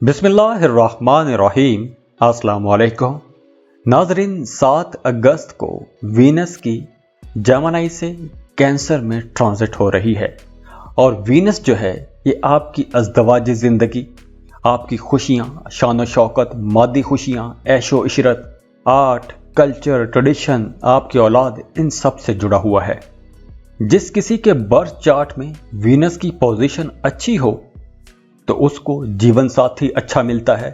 बिस्मिल्लाहिर्रहमानिर्रहीम। अस्सलाम वालेकुम नाजरीन, 7 अगस्त को वीनस की जेमिनी से कैंसर में ट्रांजिट हो रही है और वीनस जो है ये आपकी अज़दवाजी ज़िंदगी, आपकी खुशियाँ, शान व शौकत, मादी खुशियाँ, ऐशो इशरत, आर्ट, कल्चर, ट्रेडिशन, आपकी औलाद, इन सब से जुड़ा हुआ है। जिस किसी के बर्थ चार्ट में वीनस की पोजीशन अच्छी हो तो उसको जीवन साथी अच्छा मिलता है,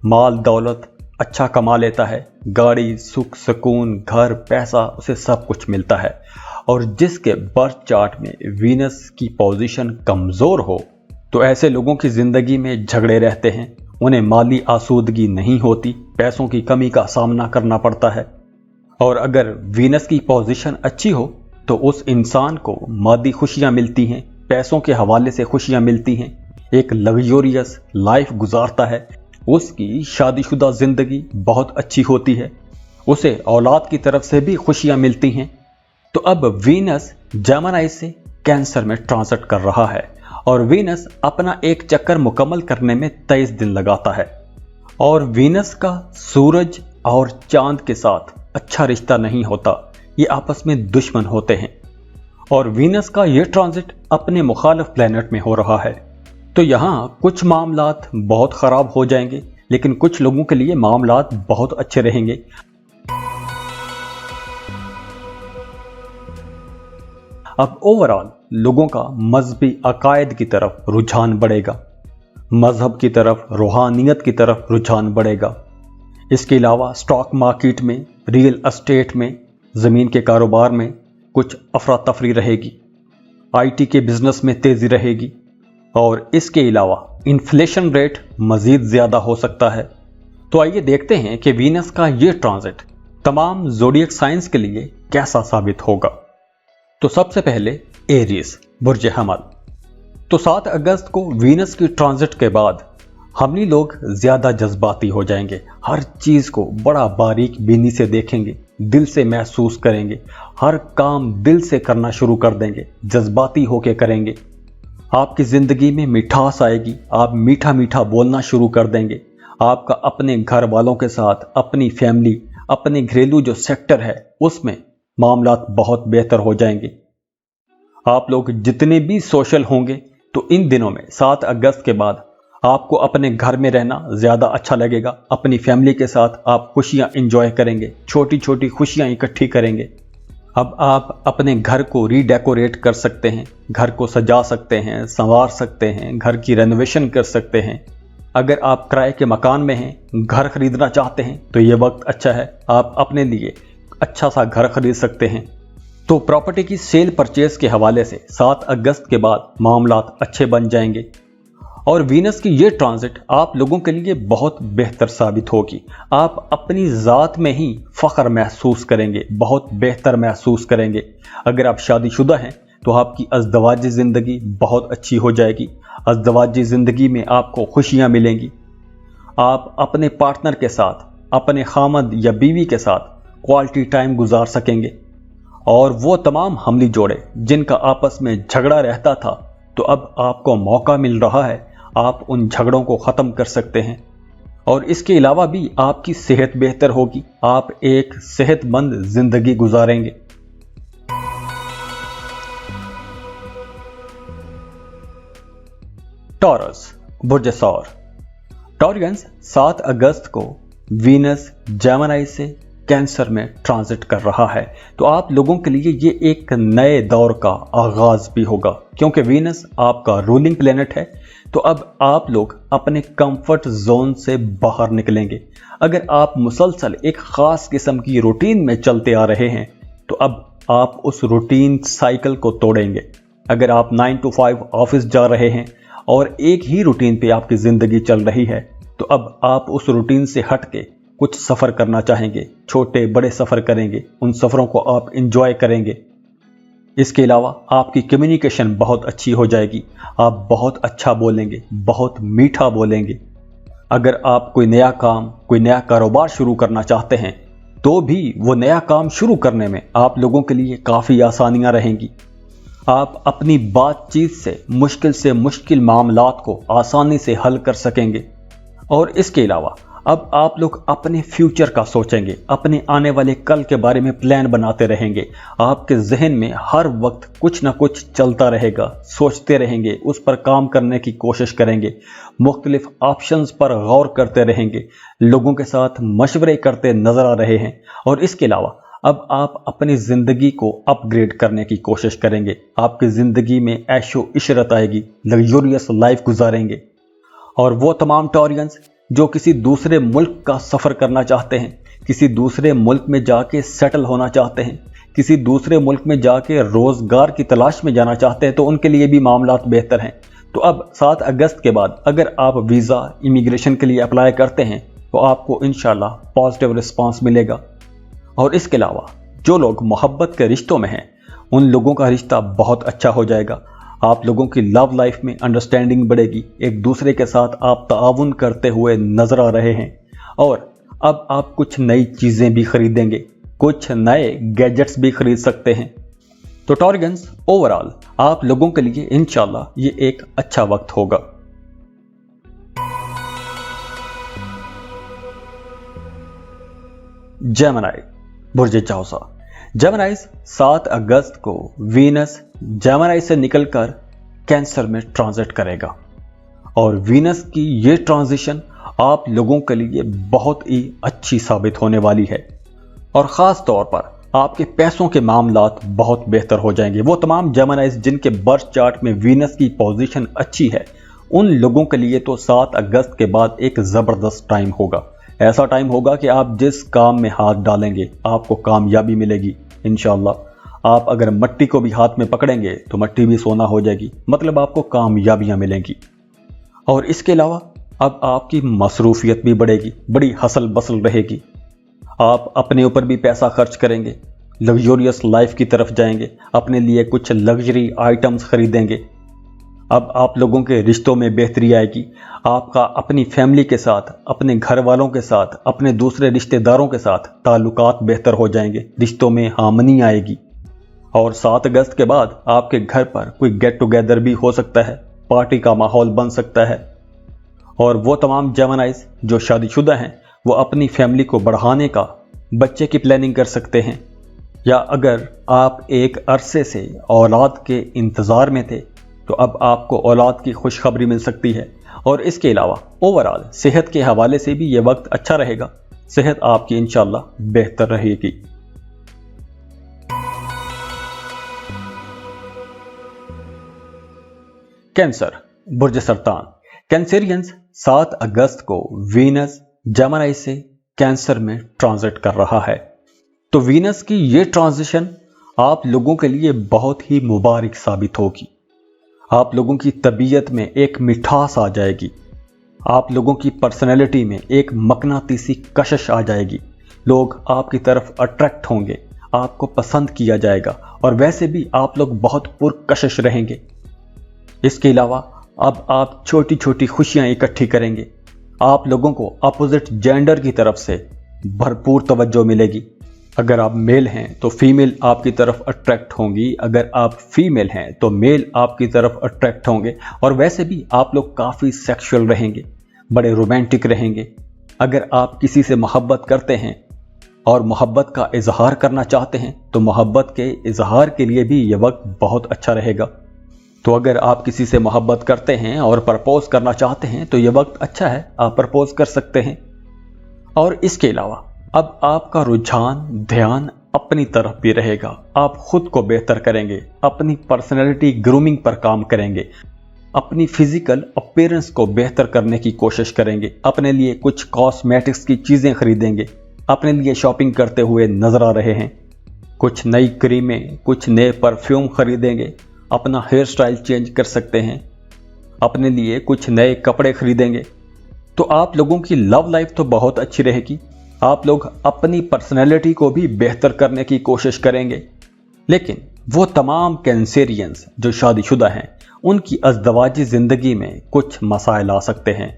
माल दौलत अच्छा कमा लेता है, गाड़ी, सुख सुकून, घर, पैसा, उसे सब कुछ मिलता है। और जिसके बर्थ चार्ट में वीनस की पोजीशन कमज़ोर हो तो ऐसे लोगों की ज़िंदगी में झगड़े रहते हैं, उन्हें माली आसूदगी नहीं होती, पैसों की कमी का सामना करना पड़ता है। और अगर वीनस की पोजीशन अच्छी हो तो उस इंसान को मादी खुशियाँ मिलती हैं, पैसों के हवाले से खुशियाँ मिलती हैं, एक लग्जोरियस लाइफ गुजारता है, उसकी शादीशुदा ज़िंदगी बहुत अच्छी होती है, उसे औलाद की तरफ से भी खुशियाँ मिलती हैं। तो अब वीनस जेमिनी से कैंसर में ट्रांजिट कर रहा है और वीनस अपना एक चक्कर मुकम्मल करने में 23 दिन लगाता है। और वीनस का सूरज और चांद के साथ अच्छा रिश्ता नहीं होता, ये आपस में दुश्मन होते हैं। और वीनस का ये ट्रांजिट अपने मुखालिफ प्लैनेट में हो रहा है, तो यहाँ कुछ मामलात बहुत ख़राब हो जाएंगे, लेकिन कुछ लोगों के लिए मामलात बहुत अच्छे रहेंगे। अब ओवरऑल लोगों का मजहबी अकायद की तरफ रुझान बढ़ेगा, मजहब की तरफ, रूहानियत की तरफ रुझान बढ़ेगा। इसके अलावा स्टॉक मार्केट में, रियल एस्टेट में, ज़मीन के कारोबार में कुछ अफरा तफरी रहेगी, आईटी के बिजनेस में तेज़ी रहेगी। और इसके अलावा इन्फ्लेशन रेट मज़ीद ज़्यादा हो सकता है। तो आइए देखते हैं कि वीनस का ये ट्रांजिट तमाम ज़ोडिएक साइंस के लिए कैसा साबित होगा। तो सबसे पहले एरीज, बुर्ज हमल। तो 7 अगस्त को वीनस की ट्रांजिट के बाद हमनी लोग ज़्यादा जज्बाती हो जाएंगे, हर चीज़ को बड़ा बारीक बीनी से देखेंगे, दिल से महसूस करेंगे, हर काम दिल से करना शुरू कर देंगे, जज्बाती होके करेंगे। आपकी ज़िंदगी में मिठास आएगी, आप मीठा मीठा बोलना शुरू कर देंगे। आपका अपने घर वालों के साथ, अपनी फैमिली, अपने घरेलू जो सेक्टर है उसमें मामलात बहुत बेहतर हो जाएंगे। आप लोग जितने भी सोशल होंगे तो इन दिनों में 7 अगस्त के बाद आपको अपने घर में रहना ज़्यादा अच्छा लगेगा। अपनी फैमिली के साथ आप खुशियाँ इंजॉय करेंगे, छोटी छोटी खुशियाँ इकट्ठी करेंगे। अब आप अपने घर को रीडेकोरेट कर सकते हैं, घर को सजा सकते हैं, संवार सकते हैं, घर की रेनोवेशन कर सकते हैं। अगर आप किराए के मकान में हैं, घर खरीदना चाहते हैं तो ये वक्त अच्छा है, आप अपने लिए अच्छा सा घर खरीद सकते हैं। तो प्रॉपर्टी की सेल परचेज के हवाले से 7 अगस्त के बाद मामलात अच्छे बन जाएंगे। और वीनस की ये ट्रांजिट आप लोगों के लिए बहुत बेहतर साबित होगी। आप अपनी ज़ात में ही फ़ख्र महसूस करेंगे, बहुत बेहतर महसूस करेंगे। अगर आप शादीशुदा हैं तो आपकी अज़दवाजी ज़िंदगी बहुत अच्छी हो जाएगी। अज़दवाजी ज़िंदगी में आपको खुशियाँ मिलेंगी। आप अपने पार्टनर के साथ, अपने खामद या बीवी के साथ क्वालिटी टाइम गुजार सकेंगे। और वो तमाम हमली जोड़े जिनका आपस में झगड़ा रहता था, तो अब आपको मौका मिल रहा है, आप उन झगड़ों को ख़त्म कर सकते हैं। और इसके अलावा भी आपकी सेहत बेहतर होगी, आप एक सेहतमंद ज़िंदगी गुजारेंगे। टॉरस, बुर्ज सौर। टॉरियंस 7 अगस्त को वीनस जेमिनी से कैंसर में ट्रांजिट कर रहा है, तो आप लोगों के लिए ये एक नए दौर का आगाज़ भी होगा, क्योंकि वीनस आपका रूलिंग प्लेनेट है। तो अब आप लोग अपने कंफर्ट जोन से बाहर निकलेंगे। अगर आप मुसलसल एक ख़ास किस्म की रूटीन में चलते आ रहे हैं तो अब आप उस रूटीन साइकिल को तोड़ेंगे। अगर आप 9 to 5 ऑफिस जा रहे हैं और एक ही रूटीन पे आपकी ज़िंदगी चल रही है, तो अब आप उस रूटीन से हट के कुछ सफ़र करना चाहेंगे, छोटे बड़े सफ़र करेंगे, उन सफ़रों को आप इंजॉय करेंगे। इसके अलावा आपकी कम्युनिकेशन बहुत अच्छी हो जाएगी, आप बहुत अच्छा बोलेंगे, बहुत मीठा बोलेंगे। अगर आप कोई नया काम, कोई नया कारोबार शुरू करना चाहते हैं तो भी वो नया काम शुरू करने में आप लोगों के लिए काफ़ी आसानियां रहेंगी। आप अपनी बातचीत से मुश्किल मामलात को आसानी से हल कर सकेंगे। और इसके अलावा अब आप लोग अपने फ्यूचर का सोचेंगे, अपने आने वाले कल के बारे में प्लान बनाते रहेंगे। आपके जहन में हर वक्त कुछ ना कुछ चलता रहेगा, सोचते रहेंगे, उस पर काम करने की कोशिश करेंगे, मुख्तलिफ ऑप्शंस पर गौर करते रहेंगे, लोगों के साथ मशवरे करते नजर आ रहे हैं। और इसके अलावा अब आप अपनी ज़िंदगी को अपग्रेड करने की कोशिश करेंगे। आपकी ज़िंदगी में ऐशो इशरत आएगी, लग्जूरियस लाइफ गुजारेंगे। और वो तमाम टॉरियंस जो किसी दूसरे मुल्क का सफ़र करना चाहते हैं, किसी दूसरे मुल्क में जाके सेटल होना चाहते हैं, किसी दूसरे मुल्क में जाके रोज़गार की तलाश में जाना चाहते हैं, तो उनके लिए भी मामलात बेहतर हैं। तो अब 7 अगस्त के बाद अगर आप वीज़ा इमिग्रेशन के लिए अप्लाई करते हैं तो आपको इंशाल्लाह पॉजिटिव रिस्पांस मिलेगा। और इसके अलावा जो लोग मोहब्बत के रिश्तों में हैं, उन लोगों का रिश्ता बहुत अच्छा हो जाएगा। आप लोगों की लव लाइफ में अंडरस्टैंडिंग बढ़ेगी, एक दूसरे के साथ आप ताउन करते हुए नजर आ रहे हैं। और अब आप कुछ नई चीज़ें भी खरीदेंगे, कुछ नए गैजेट्स भी खरीद सकते हैं। तो टॉरियंस, ओवरऑल आप लोगों के लिए इंशाल्लाह ये एक अच्छा वक्त होगा। जेमिनी, बुर्ज चौसा। जेमिनीज 7 अगस्त को वीनस जेमिनी से निकलकर कैंसर में ट्रांजिट करेगा। और वीनस की ये ट्रांजिशन आप लोगों के लिए बहुत ही अच्छी साबित होने वाली है। और ख़ास तौर पर आपके पैसों के मामलात बहुत बेहतर हो जाएंगे। वो तमाम जेमिनीज जिनके बर्थ चार्ट में वीनस की पोजीशन अच्छी है, उन लोगों के लिए तो 7 अगस्त के बाद एक ज़बरदस्त टाइम होगा। ऐसा टाइम होगा कि आप जिस काम में हाथ डालेंगे आपको कामयाबी मिलेगी इंशाअल्लाह। आप अगर मट्टी को भी हाथ में पकड़ेंगे तो मट्टी भी सोना हो जाएगी, मतलब आपको कामयाबियां मिलेंगी। और इसके अलावा अब आपकी मसरूफियत भी बढ़ेगी, बड़ी हसल बसल रहेगी। आप अपने ऊपर भी पैसा खर्च करेंगे, लग्जूरियस लाइफ की तरफ जाएंगे, अपने लिए कुछ लग्जरी आइटम्स खरीदेंगे। अब आप लोगों के रिश्तों में बेहतरी आएगी। आपका अपनी फैमिली के साथ, अपने घर वालों के साथ, अपने दूसरे रिश्तेदारों के साथ ताल्लुकात बेहतर हो जाएंगे, रिश्तों में हामनी आएगी। और 7 अगस्त के बाद आपके घर पर कोई गेट टुगेदर भी हो सकता है, पार्टी का माहौल बन सकता है। और वो तमाम जेमिनीज जो शादीशुदा हैं वो अपनी फैमिली को बढ़ाने का, बच्चे की प्लानिंग कर सकते हैं। या अगर आप एक अरसे से औलाद के इंतज़ार में थे तो अब आपको औलाद की खुशखबरी मिल सकती है। और इसके अलावा ओवरऑल सेहत के हवाले से भी ये वक्त अच्छा रहेगा, सेहत आपकी इंशाल्लाह बेहतर रहेगी। कैंसर, बुर्ज सरतान। कैंसेरियंस 7 अगस्त को वीनस जेमिनी से कैंसर में ट्रांजिट कर रहा है। तो वीनस की ये ट्रांजिशन आप लोगों के लिए बहुत ही मुबारक साबित होगी। आप लोगों की तबीयत में एक मिठास आ जाएगी, आप लोगों की पर्सनैलिटी में एक मकनातीसी कशिश आ जाएगी। लोग आपकी तरफ अट्रैक्ट होंगे, आपको पसंद किया जाएगा और वैसे भी आप लोग बहुत पुरकशिश रहेंगे। इसके अलावा अब आप छोटी छोटी खुशियां इकट्ठी करेंगे। आप लोगों को अपोजिट जेंडर की तरफ से भरपूर तवज्जो मिलेगी। अगर आप मेल हैं तो फीमेल आपकी तरफ अट्रैक्ट होंगी, अगर आप फीमेल हैं तो मेल आपकी तरफ अट्रैक्ट होंगे। और वैसे भी आप लोग काफ़ी सेक्सुअल रहेंगे, बड़े रोमांटिक रहेंगे। अगर आप किसी से मोहब्बत करते हैं और मोहब्बत का इजहार करना चाहते हैं तो मोहब्बत के इजहार के लिए भी ये वक्त बहुत अच्छा रहेगा। तो अगर आप किसी से मोहब्बत करते हैं और प्रपोज करना चाहते हैं तो ये वक्त अच्छा है, आप प्रपोज कर सकते हैं। और इसके अलावा अब आपका रुझान, ध्यान अपनी तरफ भी रहेगा। आप खुद को बेहतर करेंगे, अपनी पर्सनैलिटी ग्रूमिंग पर काम करेंगे, अपनी फिजिकल अपीयरेंस को बेहतर करने की कोशिश करेंगे, अपने लिए कुछ कॉस्मेटिक्स की चीज़ें खरीदेंगे, अपने लिए शॉपिंग करते हुए नजर आ रहे हैं। कुछ नई क्रीमें, कुछ नए परफ्यूम खरीदेंगे, अपना हेयर स्टाइल चेंज कर सकते हैं, अपने लिए कुछ नए कपड़े खरीदेंगे। तो आप लोगों की लव लाइफ तो बहुत अच्छी रहेगी। आप लोग अपनी पर्सनैलिटी को भी बेहतर करने की कोशिश करेंगे। लेकिन वो तमाम कैंसेरियंस जो शादीशुदा हैं उनकी अज़दवाजी ज़िंदगी में कुछ मसाइल आ सकते हैं।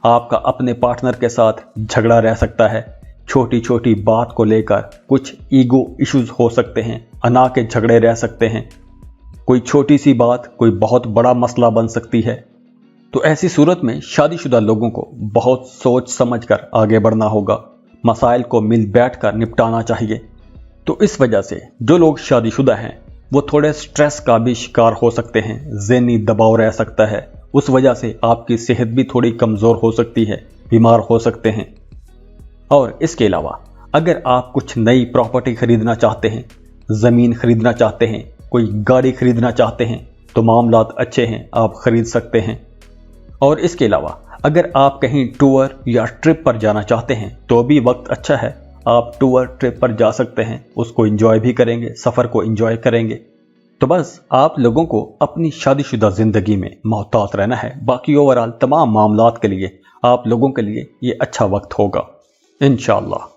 आपका अपने पार्टनर के साथ झगड़ा रह सकता है, छोटी छोटी बात को लेकर कुछ ईगो इश्यूज हो सकते हैं, अना के झगड़े रह सकते हैं। कोई छोटी सी बात कोई बहुत बड़ा मसला बन सकती है। तो ऐसी सूरत में शादीशुदा लोगों को बहुत सोच समझ कर आगे बढ़ना होगा, मसाइल को मिल बैठ कर निपटाना चाहिए। तो इस वजह से जो लोग शादीशुदा हैं वो थोड़े स्ट्रेस का भी शिकार हो सकते हैं, ज़हनी दबाव रह सकता है, उस वजह से आपकी सेहत भी थोड़ी कमज़ोर हो सकती है, बीमार हो सकते हैं। और इसके अलावा अगर आप कुछ नई प्रॉपर्टी खरीदना चाहते हैं, ज़मीन खरीदना चाहते हैं, कोई गाड़ी खरीदना चाहते हैं, तो मामलात अच्छे हैं, आप खरीद सकते हैं। और इसके अलावा अगर आप कहीं टूर या ट्रिप पर जाना चाहते हैं तो भी वक्त अच्छा है, आप टूर ट्रिप पर जा सकते हैं, उसको एंजॉय भी करेंगे, सफ़र को एंजॉय करेंगे। तो बस आप लोगों को अपनी शादीशुदा ज़िंदगी में मोहतात रहना है। बाकी ओवरऑल तमाम मामलात के लिए आप लोगों के लिए ये अच्छा वक्त होगा इंशाअल्लाह।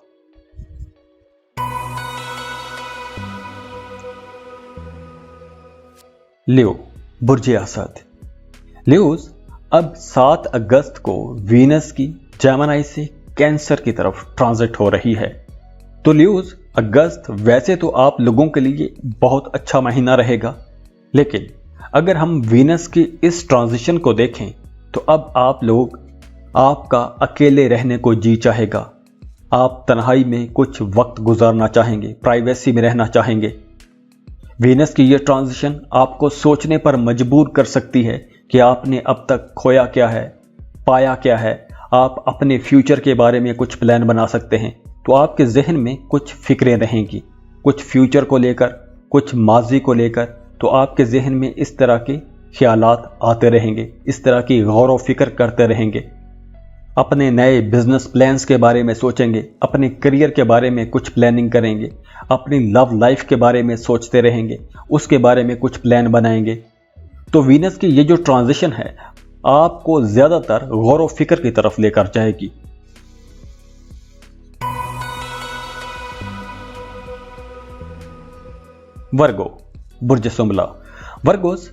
लियो, बुर्ज असद। लियोस अब 7 अगस्त को वीनस की जेमिनी से कैंसर की तरफ ट्रांजिट हो रही है। तो लियोस, अगस्त वैसे तो आप लोगों के लिए बहुत अच्छा महीना रहेगा, लेकिन अगर हम वीनस की इस ट्रांजिशन को देखें तो अब आप लोग आपका अकेले रहने को जी चाहेगा, आप तन्हाई में कुछ वक्त गुजारना चाहेंगे, प्राइवेसी में रहना चाहेंगे। वीनस की यह ट्रांजिशन आपको सोचने पर मजबूर कर सकती है कि आपने अब तक खोया क्या है, पाया क्या है। आप अपने फ्यूचर के बारे में कुछ प्लान बना सकते हैं, तो आपके जहन में कुछ फिक्रें रहेंगी, कुछ फ्यूचर को लेकर, कुछ माजी को लेकर। तो आपके जहन में इस तरह के ख्यालात आते रहेंगे, इस तरह की गौर व फिक्र करते रहेंगे। अपने नए बिजनेस प्लान्स के बारे में सोचेंगे, अपने करियर के बारे में कुछ प्लानिंग करेंगे, अपनी लव लाइफ के बारे में सोचते रहेंगे, उसके बारे में कुछ प्लान बनाएंगे। तो वीनस की ये जो ट्रांजिशन है आपको ज्यादातर गौर व फिक्र की तरफ लेकर जाएगी। वर्गो, बुर्ज सुंबला। वर्गोस,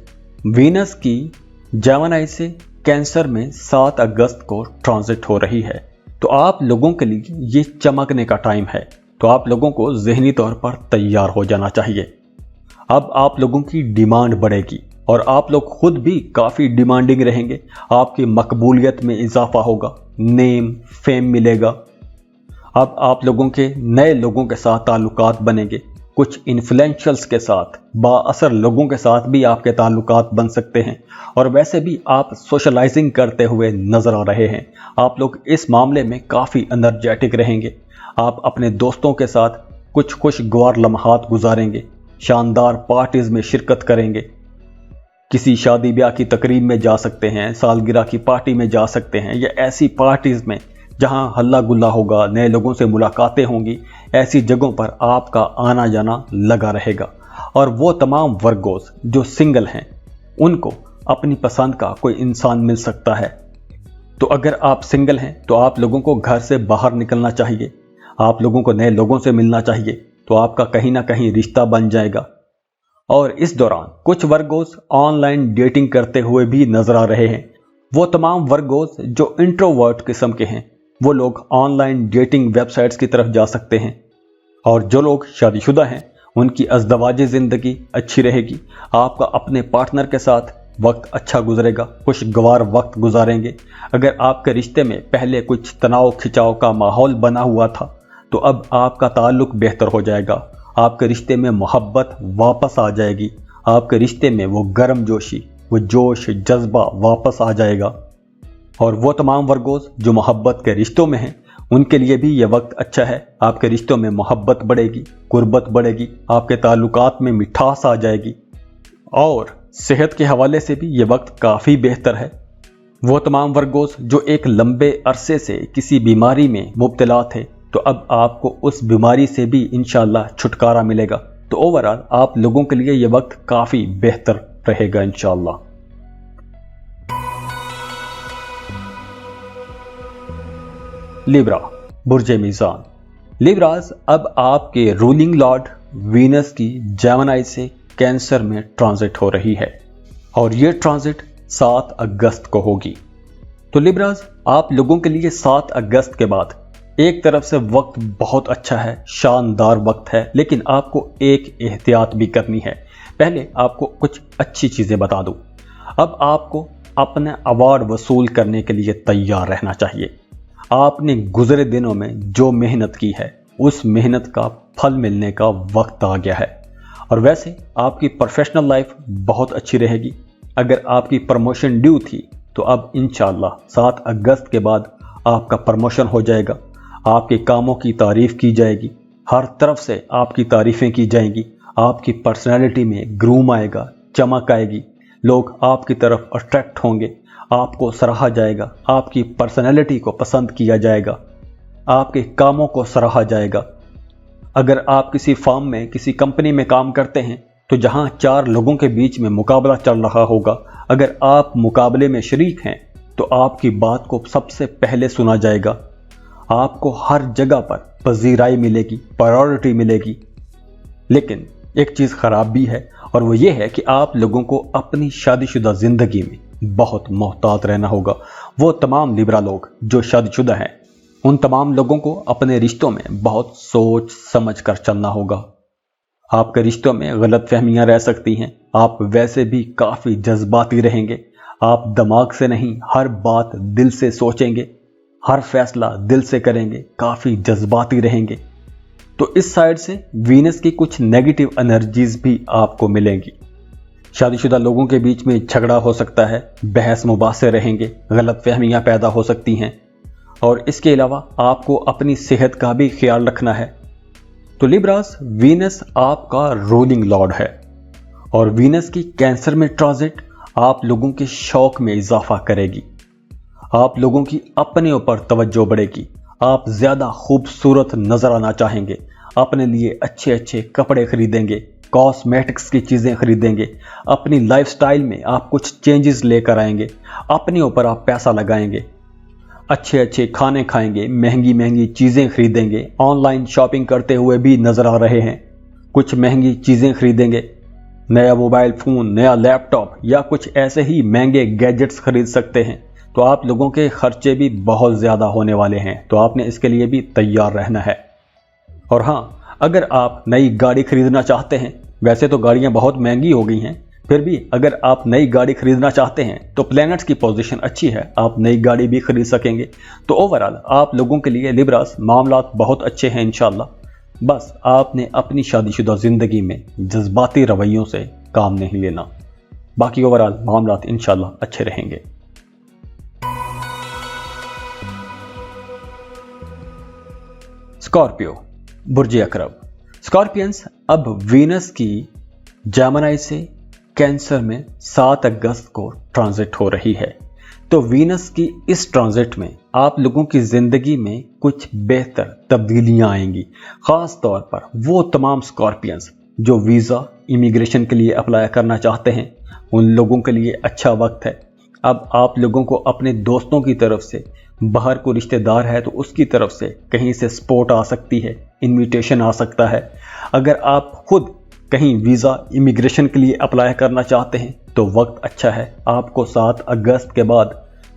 वीनस की जेमिनी से कैंसर में 7 अगस्त को ट्रांजिट हो रही है। तो आप लोगों के लिए ये चमकने का टाइम है, तो आप लोगों को ज़हनी तौर पर तैयार हो जाना चाहिए। अब आप लोगों की डिमांड बढ़ेगी और आप लोग खुद भी काफ़ी डिमांडिंग रहेंगे, आपकी मकबूलियत में इजाफा होगा, नेम फेम मिलेगा। अब आप लोगों के नए लोगों के साथ ताल्लुकात बनेंगे, कुछ इन्फ्लुएंशियल्स के साथ, बाअसर लोगों के साथ भी आपके ताल्लुकात बन सकते हैं। और वैसे भी आप सोशलाइजिंग करते हुए नजर आ रहे हैं, आप लोग इस मामले में काफ़ी एनर्जेटिक रहेंगे। आप अपने दोस्तों के साथ कुछ खुशगवार लम्हात गुजारेंगे, शानदार पार्टीज में शिरकत करेंगे, किसी शादी ब्याह की तकरीब में जा सकते हैं, सालगिरह की पार्टी में जा सकते हैं, या ऐसी पार्टीज में जहां हल्ला गुल्ला होगा, नए लोगों से मुलाकातें होंगी। ऐसी जगहों पर आपका आना जाना लगा रहेगा। और वो तमाम वर्गोस जो सिंगल हैं उनको अपनी पसंद का कोई इंसान मिल सकता है। तो अगर आप सिंगल हैं तो आप लोगों को घर से बाहर निकलना चाहिए, आप लोगों को नए लोगों से मिलना चाहिए, तो आपका कहीं ना कहीं रिश्ता बन जाएगा। और इस दौरान कुछ वर्गोस ऑनलाइन डेटिंग करते हुए भी नजर आ रहे हैं। वो तमाम वर्गोस जो इंट्रोवर्ट किस्म के हैं वो लोग ऑनलाइन डेटिंग वेबसाइट्स की तरफ जा सकते हैं। और जो लोग शादीशुदा हैं उनकी अज़दवाजी ज़िंदगी अच्छी रहेगी, आपका अपने पार्टनर के साथ वक्त अच्छा गुजरेगा, खुशगवार वक्त गुजारेंगे। अगर आपके रिश्ते में पहले कुछ तनाव खिंचाव का माहौल बना हुआ था तो अब आपका ताल्लुक बेहतर हो जाएगा, आपके रिश्ते में मोहब्बत वापस आ जाएगी, आपके रिश्ते में वो गर्म जोशी, वो जोश जज्बा वापस आ जाएगा। और वो तमाम वर्गोस जो मोहब्बत के रिश्तों में हैं उनके लिए भी ये वक्त अच्छा है, आपके रिश्तों में मोहब्बत बढ़ेगी, कुर्बत बढ़ेगी, आपके ताल्लुकात में मिठास आ जाएगी। और सेहत के हवाले से भी ये वक्त काफ़ी बेहतर है। वो तमाम वर्गोस जो एक लंबे अरसे से किसी बीमारी में मुब्तला थे तो अब आपको उस बीमारी से भी इंशाल्लाह छुटकारा मिलेगा। तो ओवरऑल आप लोगों के लिए ये वक्त काफ़ी बेहतर रहेगा इंशाल्लाह। लिब्रा, बुर्ज मीज़ान। लिब्रास, अब आपके रूलिंग लॉर्ड वीनस की जेमिनी से कैंसर में ट्रांजिट हो रही है और ये ट्रांजिट 7 अगस्त को होगी। तो लिब्रास, आप लोगों के लिए 7 अगस्त के बाद एक तरफ से वक्त बहुत अच्छा है, शानदार वक्त है, लेकिन आपको एक एहतियात भी करनी है। पहले आपको कुछ अच्छी चीज़ें बता दूं। अब आपको अपने अवार्ड वसूल करने के लिए तैयार रहना चाहिए। आपने गुजरे दिनों में जो मेहनत की है उस मेहनत का फल मिलने का वक्त आ गया है। और वैसे आपकी प्रोफेशनल लाइफ बहुत अच्छी रहेगी। अगर आपकी प्रमोशन ड्यू थी तो अब इंशाल्लाह 7 अगस्त के बाद आपका प्रमोशन हो जाएगा। आपके कामों की तारीफ की जाएगी, हर तरफ से आपकी तारीफें की जाएंगी। आपकी पर्सनैलिटी में ग्रूम आएगा, चमक आएगी, लोग आपकी तरफ अट्रैक्ट होंगे, आपको सराहा जाएगा, आपकी पर्सनैलिटी को पसंद किया जाएगा, आपके कामों को सराहा जाएगा। अगर आप किसी फर्म में, किसी कंपनी में काम करते हैं तो जहां 4 लोगों के बीच में मुकाबला चल रहा होगा, अगर आप मुकाबले में शरीक हैं तो आपकी बात को सबसे पहले सुना जाएगा। आपको हर जगह पर पजीराई मिलेगी, प्रायोरिटी मिलेगी। लेकिन एक चीज़ खराब भी है और वो ये है कि आप लोगों को अपनी शादीशुदा जिंदगी में बहुत मोहतात रहना होगा। वो तमाम लिब्रा लोग जो शादीशुदा हैं, उन तमाम लोगों को अपने रिश्तों में बहुत सोच समझ कर चलना होगा। आपके रिश्तों में गलत फहमियाँ रह सकती हैं। आप वैसे भी काफ़ी जज्बाती रहेंगे। आप दिमाग से नहीं, हर बात दिल से सोचेंगे, हर फैसला दिल से करेंगे, काफ़ी जज्बाती रहेंगे। तो इस साइड से वीनस की कुछ नेगेटिव एनर्जीज भी आपको मिलेंगी। शादीशुदा लोगों के बीच में झगड़ा हो सकता है, बहस मुबासे रहेंगे, गलत फहमियाँ पैदा हो सकती हैं। और इसके अलावा आपको अपनी सेहत का भी ख्याल रखना है। तो लिब्रास, वीनस आपका रूलिंग लॉर्ड है और वीनस की कैंसर में ट्रांजिट आप लोगों के शौक में इजाफा करेगी। आप लोगों की अपने ऊपर तवज्जो बढ़ेगी। आप ज़्यादा खूबसूरत नजर आना चाहेंगे, अपने लिए अच्छे अच्छे कपड़े खरीदेंगे, कॉस्मेटिक्स की चीज़ें खरीदेंगे, अपनी लाइफस्टाइल में आप कुछ चेंजेस लेकर आएंगे, अपने ऊपर आप पैसा लगाएंगे, अच्छे अच्छे खाने खाएंगे, महंगी महंगी चीज़ें खरीदेंगे। ऑनलाइन शॉपिंग करते हुए भी नज़र आ रहे हैं, कुछ महंगी चीज़ें खरीदेंगे, नया मोबाइल फ़ोन, नया लैपटॉप या कुछ ऐसे ही महंगे गैजेट्स खरीद सकते हैं। तो आप लोगों के खर्चे भी बहुत ज़्यादा होने वाले हैं, तो आपने इसके लिए भी तैयार रहना है। और हाँ, अगर आप नई गाड़ी खरीदना चाहते हैं, वैसे तो गाड़ियाँ बहुत महंगी हो गई हैं, फिर भी अगर आप नई गाड़ी खरीदना चाहते हैं तो प्लैनेट्स की पोजीशन अच्छी है, आप नई गाड़ी भी खरीद सकेंगे। तो ओवरऑल आप लोगों के लिए लिब्रास मामलात बहुत अच्छे हैं इंशाल्लाह। बस आपने अपनी शादीशुदा ज़िंदगी में जज्बाती रवैयों से काम नहीं लेना, बाकी ओवरऑल मामलात इंशाल्लाह अच्छे रहेंगे। स्कॉर्पियो, बुर्ज अकरब। स्कॉर्पियंस अब वीनस की जेमिनी से कैंसर में 7 अगस्त को ट्रांजिट हो रही है। तो वीनस की इस ट्रांजिट में आप लोगों की ज़िंदगी में कुछ बेहतर तब्दीलियां आएंगी। ख़ास तौर पर वो तमाम स्कॉर्पियंस जो वीज़ा इमिग्रेशन के लिए अप्लाई करना चाहते हैं, उन लोगों के लिए अच्छा वक्त है। अब आप लोगों को अपने दोस्तों की तरफ से, बाहर को रिश्तेदार है तो उसकी तरफ से कहीं से सपोर्ट आ सकती है, इनविटेशन आ सकता है। अगर आप खुद कहीं वीज़ा इमिग्रेशन के लिए अप्लाई करना चाहते हैं तो वक्त अच्छा है। आपको 7 अगस्त के बाद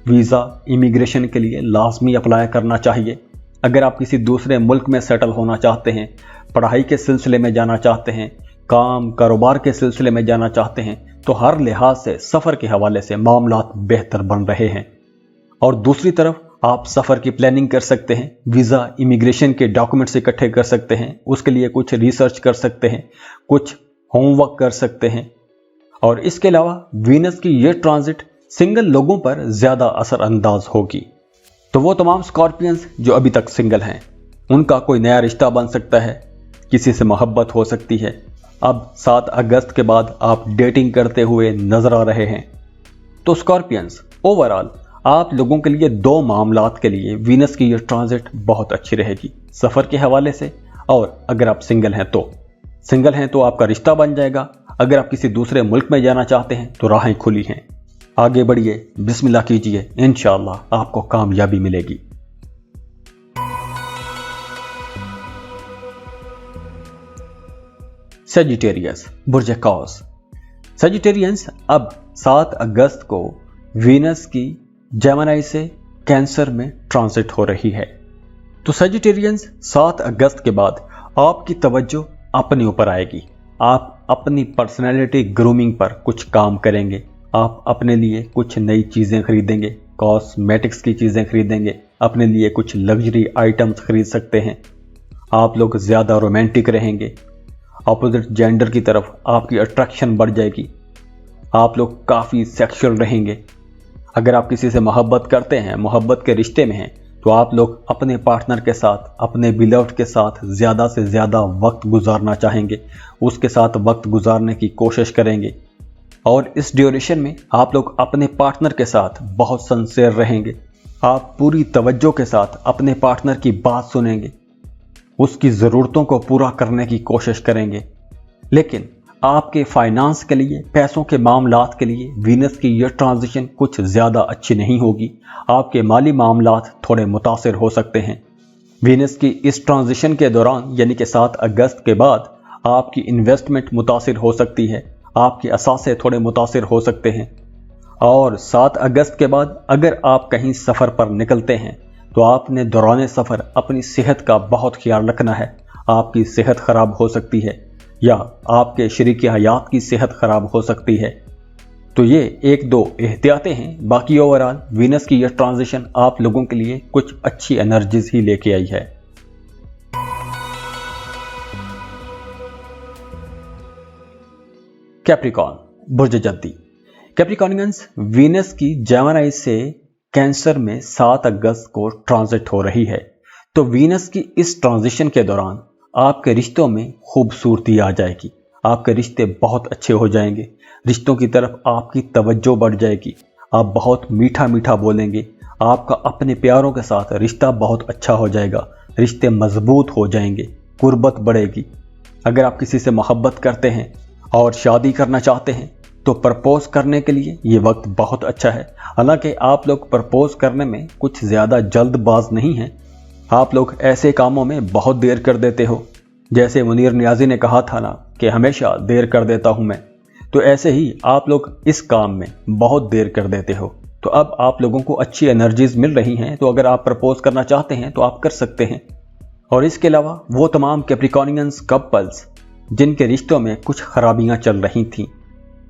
वीज़ा इमिग्रेशन के लिए लाजमी अप्लाई करना चाहिए। अगर आप किसी दूसरे मुल्क में सेटल होना चाहते हैं, पढ़ाई के सिलसिले में जाना चाहते हैं, काम कारोबार के सिलसिले में जाना चाहते हैं, तो हर लिहाज से सफ़र के हवाले से मामलात बेहतर बन रहे हैं। और दूसरी तरफ आप सफ़र की प्लानिंग कर सकते हैं, वीज़ा इमिग्रेशन के डॉक्यूमेंट्स इकट्ठे कर सकते हैं, उसके लिए कुछ रिसर्च कर सकते हैं, कुछ होमवर्क कर सकते हैं। और इसके अलावा वीनस की ये ट्रांजिट सिंगल लोगों पर ज़्यादा असर अंदाज होगी। तो वो तमाम स्कॉर्पियंस जो अभी तक सिंगल हैं, उनका कोई नया रिश्ता बन सकता है, किसी से मोहब्बत हो सकती है। अब 7 अगस्त के बाद आप डेटिंग करते हुए नजर आ रहे हैं। तो स्कॉर्पियंस, ओवरऑल आप लोगों के लिए 2 मामलात के लिए वीनस की ये ट्रांजिट बहुत अच्छी रहेगी, सफ़र के हवाले से। और अगर आप सिंगल हैं तो आपका रिश्ता बन जाएगा। अगर आप किसी दूसरे मुल्क में जाना चाहते हैं तो राहें खुली हैं, आगे बढ़िए, बिस्मिल्लाह कीजिए, इंशाअल्लाह आपको कामयाबी मिलेगी। सजिटेरियस, बुर्ज कौस। सजिटेरियंस अब 7 अगस्त को वीनस की जेमिनी से कैंसर में ट्रांजिट हो रही है। तो सजिटेरियंस 7 अगस्त के बाद आपकी तवज्जो अपने ऊपर आएगी। आप अपनी पर्सनैलिटी ग्रूमिंग पर कुछ काम करेंगे, आप अपने लिए कुछ नई चीज़ें खरीदेंगे, कॉस्मेटिक्स की चीज़ें खरीदेंगे, अपने लिए कुछ लग्जरी आइटम्स खरीद सकते हैं। आप लोग ज़्यादा रोमांटिक रहेंगे, अपोजिट जेंडर की तरफ आपकी अट्रैक्शन बढ़ जाएगी, आप लोग काफ़ी सेक्सुअल रहेंगे। अगर आप किसी से मोहब्बत करते हैं, मोहब्बत के रिश्ते में हैं, तो आप लोग अपने पार्टनर के साथ, अपने बिलव्ड के साथ ज़्यादा से ज़्यादा वक्त गुजारना चाहेंगे, उसके साथ वक्त गुजारने की कोशिश करेंगे। और इस ड्यूरेशन में आप लोग अपने पार्टनर के साथ बहुत सिंसियर रहेंगे। आप पूरी तवज्जो के साथ अपने पार्टनर की बात सुनेंगे, उसकी ज़रूरतों को पूरा करने की कोशिश करेंगे। लेकिन आपके फाइनेंस के लिए, पैसों के मामलात के लिए वीनस की यह ट्रांजिशन कुछ ज़्यादा अच्छी नहीं होगी। आपके माली मामलात थोड़े मुतासिर हो सकते हैं। वीनस की इस ट्रांजिशन के दौरान यानी कि 7 अगस्त के बाद आपकी इन्वेस्टमेंट मुतासिर हो सकती है, आपके असासे थोड़े मुतासिर हो सकते हैं। और 7 अगस्त के बाद अगर आप कहीं सफ़र पर निकलते हैं तो आपने दौरान सफ़र अपनी सेहत का बहुत ख्याल रखना है। आपकी सेहत ख़राब हो सकती है या आपके शरीक हयात की सेहत ख़राब हो सकती है। तो ये 1-2 एहतियातें हैं। बाकी ओवरऑल वीनस की यह ट्रांजिशन आप लोगों के लिए कुछ अच्छी एनर्जीज ही लेके आई है। कैप्रिकॉन, बुर्ज जद्दी। कैप्रिकॉनियंस, वीनस की जेमिनी से कैंसर में 7 अगस्त को ट्रांजिट हो रही है। तो वीनस की इस ट्रांजिशन के दौरान आपके रिश्तों में खूबसूरती आ जाएगी, आपके रिश्ते बहुत अच्छे हो जाएंगे, रिश्तों की तरफ आपकी तवज्जो बढ़ जाएगी, आप बहुत मीठा मीठा बोलेंगे, आपका अपने प्यारों के साथ रिश्ता बहुत अच्छा हो जाएगा, रिश्ते मजबूत हो जाएंगे, कुर्बत बढ़ेगी। अगर आप किसी से मोहब्बत करते हैं और शादी करना चाहते हैं तो प्रपोज करने के लिए ये वक्त बहुत अच्छा है। हालांकि आप लोग प्रपोज करने में कुछ ज़्यादा जल्दबाज नहीं हैं, आप लोग ऐसे कामों में बहुत देर कर देते हो। जैसे मुनीर नियाज़ी ने कहा था ना कि हमेशा देर कर देता हूं मैं, तो ऐसे ही आप लोग इस काम में बहुत देर कर देते हो। तो अब आप लोगों को अच्छी एनर्जीज मिल रही हैं, तो अगर आप प्रपोज करना चाहते हैं तो आप कर सकते हैं। और इसके अलावा वो तमाम कैप्रिकॉनियंस कपल्स जिनके रिश्तों में कुछ खराबियां चल रही थीं,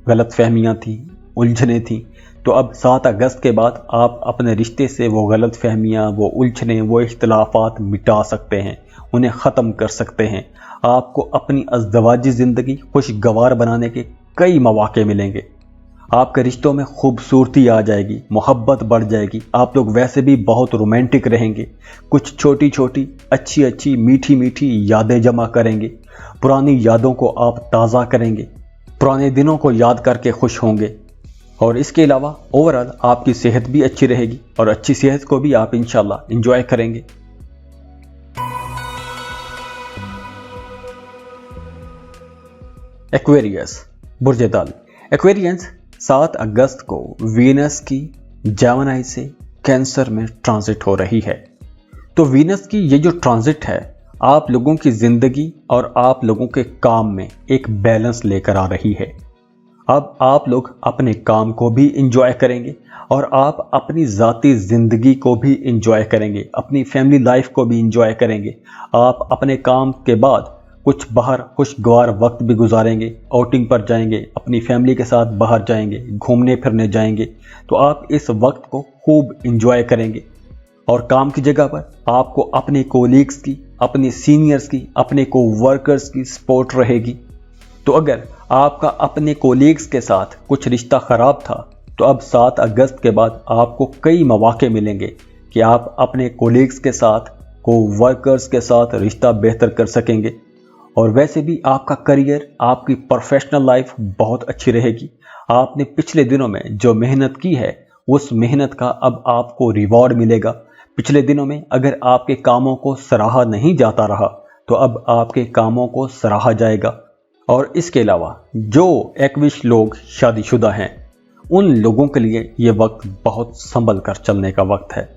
गलत फहमियाँ थीं, उलझने थीं, तो अब 7 अगस्त के बाद आप अपने रिश्ते से वो गलत फहमियाँ, वो उलझने, वो इख्तिलाफात मिटा सकते हैं, उन्हें ख़त्म कर सकते हैं। आपको अपनी अज़दवाजी ज़िंदगी खुशगवार बनाने के कई मौके मिलेंगे। आपके रिश्तों में खूबसूरती आ जाएगी, मोहब्बत बढ़ जाएगी, आप लोग वैसे भी बहुत रोमांटिक रहेंगे। कुछ छोटी छोटी अच्छी अच्छी मीठी मीठी यादें जमा करेंगे, पुरानी यादों को आप ताज़ा करेंगे, पुराने दिनों को याद करके खुश होंगे। और इसके अलावा ओवरऑल आपकी सेहत भी अच्छी रहेगी और अच्छी सेहत को भी आप इंशाल्लाह एंजॉय करेंगे। एक्वेरियस, बुर्ज दल। एक्वेरियंस, 7 अगस्त को वीनस की जेमिनी से कैंसर में ट्रांजिट हो रही है। तो वीनस की ये जो ट्रांजिट है आप लोगों की ज़िंदगी और आप लोगों के काम में एक बैलेंस लेकर आ रही है। अब आप लोग अपने काम को भी इंजॉय करेंगे और आप अपनी ज़ाती ज़िंदगी को भी इंजॉय करेंगे, अपनी फैमिली लाइफ को भी इंजॉय करेंगे। आप अपने काम के बाद कुछ बाहर खुशगवार वक्त भी गुजारेंगे, आउटिंग पर जाएंगे, अपनी फैमिली के साथ बाहर जाएंगे, घूमने फिरने जाएंगे। तो आप इस वक्त को खूब इंजॉय करेंगे। और काम की जगह पर आपको अपने कोलीग्स की, अपने सीनियर्स की, अपने को वर्कर्स की सपोर्ट रहेगी। तो अगर आपका अपने कोलीग्स के साथ कुछ रिश्ता ख़राब था तो अब 7 अगस्त के बाद आपको कई मौके मिलेंगे कि आप अपने कोलीग्स के साथ, को वर्कर्स के साथ रिश्ता बेहतर कर सकेंगे। और वैसे भी आपका करियर, आपकी प्रोफेशनल लाइफ बहुत अच्छी रहेगी। आपने पिछले दिनों में जो मेहनत की है उस मेहनत का अब आपको रिवॉर्ड मिलेगा। पिछले दिनों में अगर आपके कामों को सराहा नहीं जाता रहा तो अब आपके कामों को सराहा जाएगा। और इसके अलावा जो एक्विश लोग शादीशुदा हैं उन लोगों के लिए ये वक्त बहुत संभल कर चलने का वक्त है।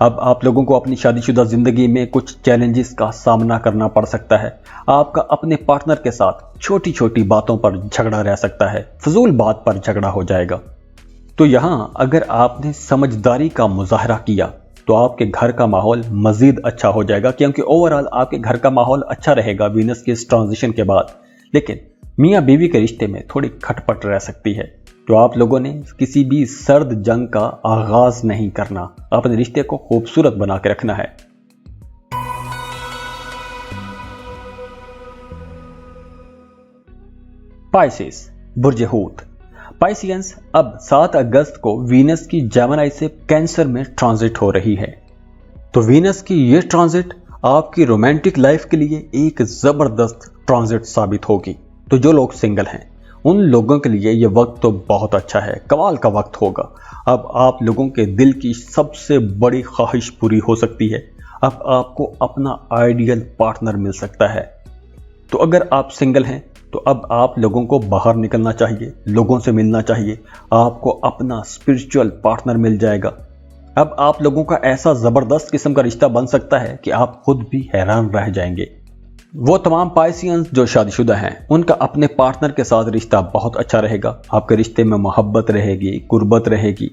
अब आप लोगों को अपनी शादीशुदा ज़िंदगी में कुछ चैलेंजेस का सामना करना पड़ सकता है। आपका अपने पार्टनर के साथ छोटी छोटी बातों पर झगड़ा रह सकता है, फजूल बात पर झगड़ा हो जाएगा। तो यहाँ अगर आपने समझदारी का मुजाहरा किया तो आपके घर का माहौल मज़ीद अच्छा हो जाएगा, क्योंकि ओवरऑल आपके घर का माहौल अच्छा रहेगा वीनस के इस ट्रांजिशन के बाद। लेकिन मियाँ बीवी के रिश्ते में थोड़ी खटपट रह सकती है। तो आप लोगों ने किसी भी सर्द जंग का आगाज नहीं करना, अपने रिश्ते को खूबसूरत बना के रखना है। पाइसेस, बुर्ज हूत। पाइसियंस अब 7 अगस्त को वीनस की जेमिनी से कैंसर में ट्रांजिट हो रही है। तो वीनस की ये ट्रांजिट आपकी रोमांटिक लाइफ के लिए एक जबरदस्त ट्रांजिट साबित होगी। तो जो लोग सिंगल हैं उन लोगों के लिए ये वक्त तो बहुत अच्छा है, कमाल का वक्त होगा। अब आप लोगों के दिल की सबसे बड़ी ख्वाहिश पूरी हो सकती है। अब आपको अपना आइडियल पार्टनर मिल सकता है। तो अगर आप सिंगल हैं तो अब आप लोगों को बाहर निकलना चाहिए, लोगों से मिलना चाहिए, आपको अपना स्पिरिचुअल पार्टनर मिल जाएगा। अब आप लोगों का ऐसा जबरदस्त किस्म का रिश्ता बन सकता है कि आप खुद भी हैरान रह जाएंगे। वो तमाम पाइसियंस जो शादीशुदा हैं उनका अपने पार्टनर के साथ रिश्ता बहुत अच्छा रहेगा। आपके रिश्ते में मोहब्बत रहेगी, कुर्बत रहेगी,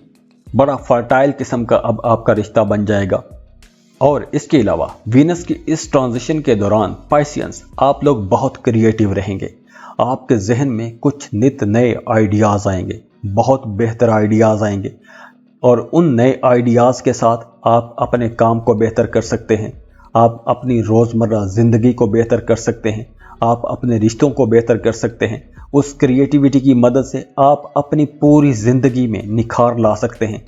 बड़ा फर्टाइल किस्म का अब आपका रिश्ता बन जाएगा। और इसके अलावा वीनस की इस ट्रांजिशन के दौरान पाइसियंस आप लोग बहुत क्रिएटिव रहेंगे। आपके जहन में कुछ नित नए आइडियाज़ आएंगे, बहुत बेहतर आइडियाज़ आएंगे, और उन नए आइडियाज़ के साथ आप अपने काम को बेहतर कर सकते हैं, आप अपनी रोज़मर्रा ज़िंदगी को बेहतर कर सकते हैं, आप अपने रिश्तों को बेहतर कर सकते हैं। उस क्रिएटिविटी की मदद से आप अपनी पूरी ज़िंदगी में निखार ला सकते हैं।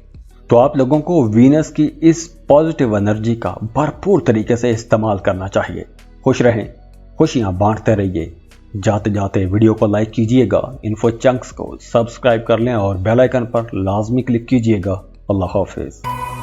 तो आप लोगों को वीनस की इस पॉजिटिव एनर्जी का भरपूर तरीके से इस्तेमाल करना चाहिए। खुश रहें, खुशियाँ बांटते रहिए। जाते जाते वीडियो को लाइक कीजिएगा, इन्फो चंक्स को सब्सक्राइब कर लें और बेल आइकन पर लाजमी क्लिक कीजिएगा। अल्लाह हाफिज़।